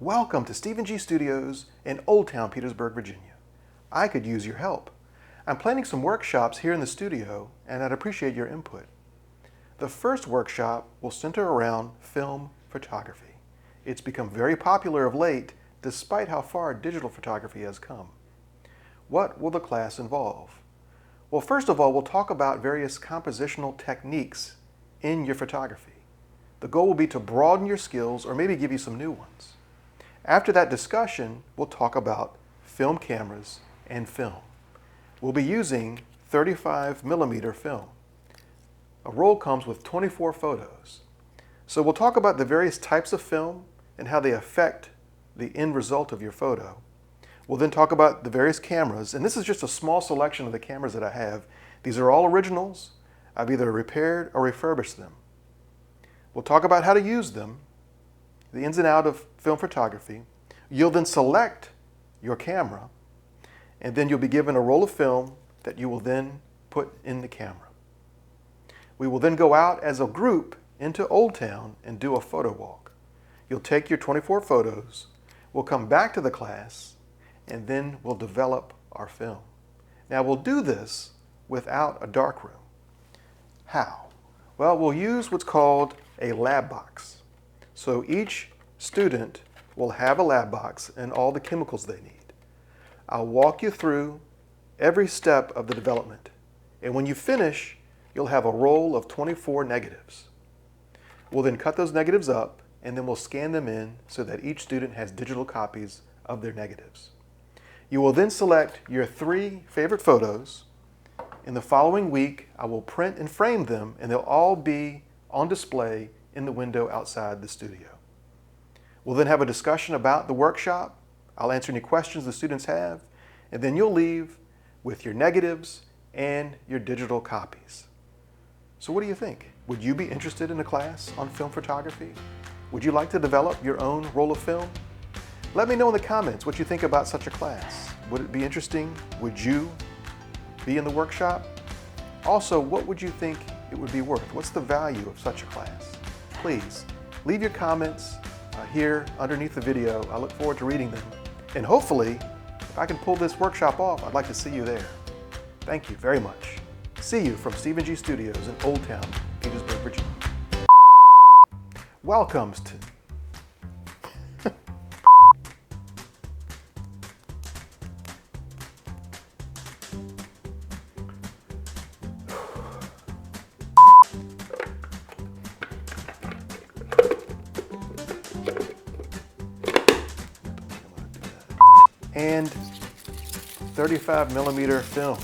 Welcome to Stephen G Studios in Old Town Petersburg, Virginia. I could use your help. I'm planning some workshops here in the studio, and I'd appreciate your input. The first workshop will center around film photography. It's become very popular of late, despite how far digital photography has come. What will the class involve? Well, first of all, we'll talk about various compositional techniques in your photography. The goal will be to broaden your skills or maybe give you some new ones. After that discussion, we'll talk about film cameras and film. We'll be using 35mm film. A roll comes with 24 photos. So we'll talk about the various types of film and how they affect the end result of your photo. We'll then talk about the various cameras, and this is just a small selection of the cameras that I have. These are all originals. I've either repaired or refurbished them. We'll talk about how to use them, the ins and outs of film photography. You'll then select your camera, and then you'll be given a roll of film that you will then put in the camera. We will then go out as a group into Old Town and do a photo walk. You'll take your 24 photos, we'll come back to the class, and then we'll develop our film. Now we'll do this without a darkroom. How? Well, we'll use what's called a lab box. So each student will have a lab box and all the chemicals they need. I'll walk you through every step of the development. And when you finish, you'll have a roll of 24 negatives. We'll then cut those negatives up and then we'll scan them in so that each student has digital copies of their negatives. You will then select your 3 favorite photos. In the following week, I will print and frame them, and they'll all be on display in the window outside the studio. We'll then have a discussion about the workshop. I'll answer any questions the students have, and then you'll leave with your negatives and your digital copies. So what do you think? Would you be interested in a class on film photography? Would you like to develop your own roll of film? Let me know in the comments what you think about such a class. Would it be interesting? Would you be in the workshop? Also, what would you think it would be worth? What's the value of such a class? Please leave your comments here underneath the video. I look forward to reading them. And hopefully, if I can pull this workshop off, I'd like to see you there. Thank you very much. See you from Stephen G Studios in Old Town, Petersburg, Virginia. Welcome to... and 35mm film.